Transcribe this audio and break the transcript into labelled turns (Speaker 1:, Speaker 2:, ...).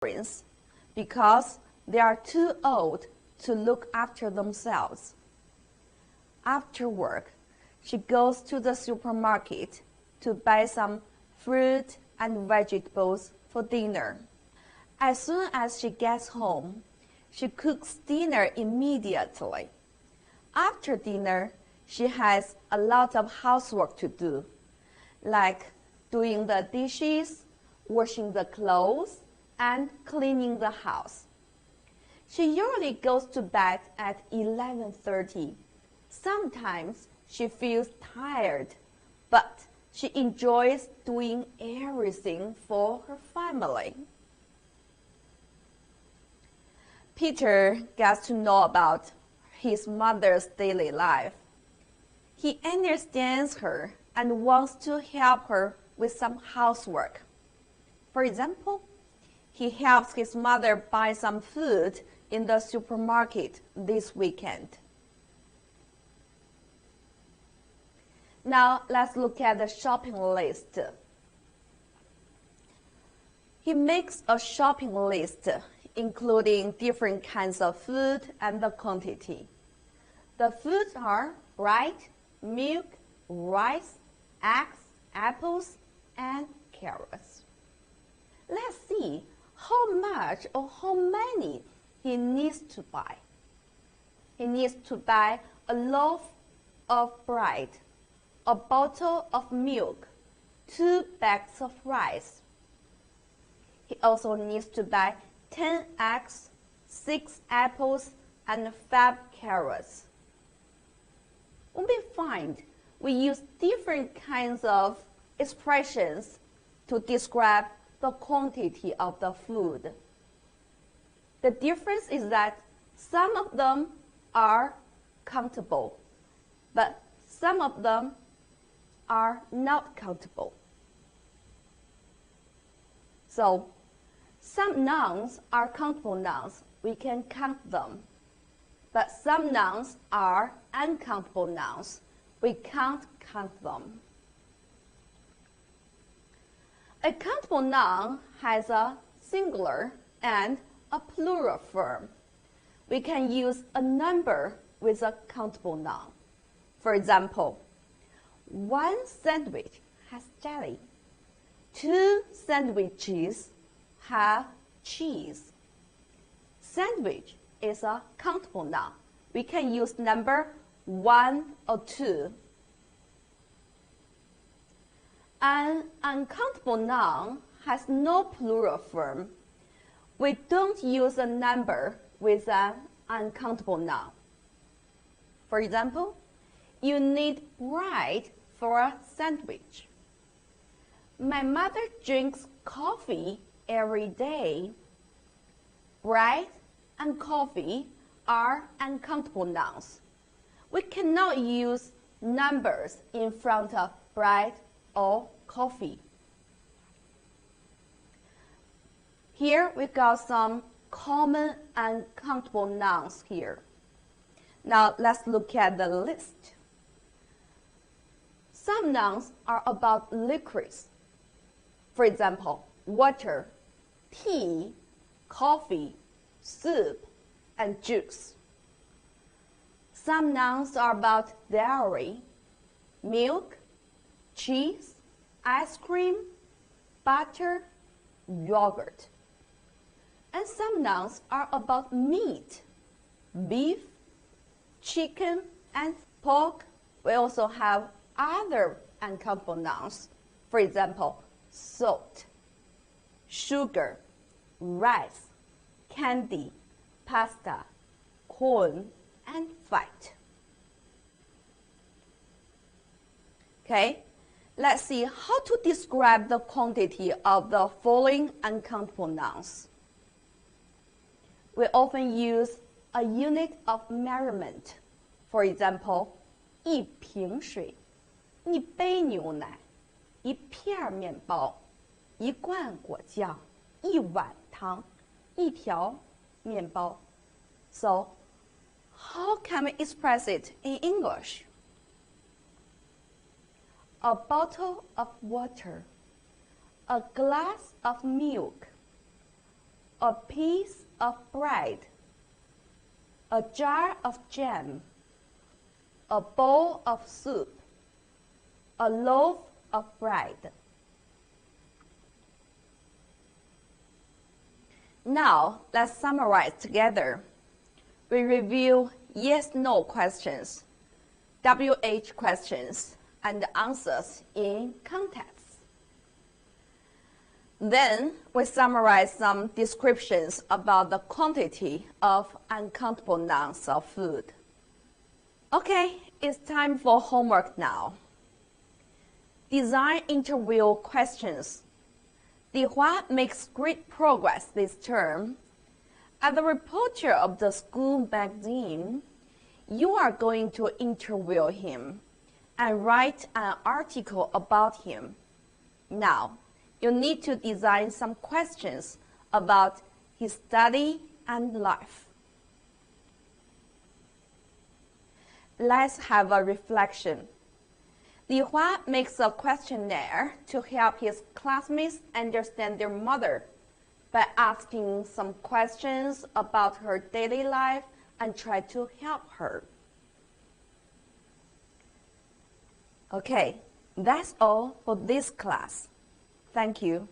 Speaker 1: parents because they are too old to look after themselves. After work, she goes to the supermarket to buy some fruit and vegetables for dinner. As soon as she gets home, she cooks dinner immediately. After dinner, she has a lot of housework to do, like doing the dishes, washing the clothes, and cleaning the house. She usually goes to bed at 11:30. Sometimes she feels tired, but she enjoys doing everything for her family. Peter gets to know about his mother's daily life. He understands her and wants to help her with some housework. For example, he helps his mother buy some food in the supermarket this weekend. Now let's look at the shopping list. He makes a shopping list including different kinds of food and the quantity. The foods are bread, milk, rice, eggs, apples, and carrots. Let's see how much or how many he needs to buy. He needs to buy a loaf of bread, a bottle of milk, 2 bags of rice. He also needs to buy 10 eggs, 6 apples, and 5 carrots. When we find we use different kinds of expressions to describe the quantity of the food. The difference is that some of them are countable, but some of them are not countable. So, some nouns are countable nouns. We can count them. But some nouns are uncountable nouns. We can't count them. A countable noun has a singular and a plural form. We can use a number with a countable noun. For example, 1 sandwich has jelly. 2 sandwiches have cheese. Sandwich is a countable noun. We can use number 1 or 2. An uncountable noun has no plural form. We don't use a number with an uncountable noun. For example, you need bread for a sandwich. My mother drinks coffee every day. Bread and coffee are uncountable nouns. We cannot use numbers in front of bread or coffee. Here we got some common uncountable nouns here. Now let's look at the list. Some nouns are about liquids. For example, water, tea, coffee, soup, and juice. Some nouns are about dairy, milk, cheese, ice cream, butter, yogurt. And some nouns are about meat, beef, chicken, and pork. We also have other uncountable nouns. For example, salt, sugar, rice, candy, pasta, corn, and fat. Okay, let's see how to describe the quantity of the following uncountable nouns. We often use a unit of measurement. For example, 一瓶水, 一杯牛奶, 一片面包, 一罐果酱, 一碗汤, 一条面包. So, how can we express it in English? A bottle of water, a glass of milk, a piece of bread, a jar of jam, a bowl of soup, a loaf of bread. Now, let's summarize together. We review yes-no questions, WH questions, and answers in context. Then, we summarize some descriptions about the quantity of uncountable nouns of food. Okay, it's time for homework now. Design interview questions. Li Hua makes great progress this term. As a reporter of the school magazine, you are going to interview him and write an article about him. Now, you need to design some questions about his study and life. Let's have a reflection. Li Hua makes a questionnaire to help his classmates understand their mother by asking some questions about her daily life and try to help her. Okay, that's all for this class. Thank you.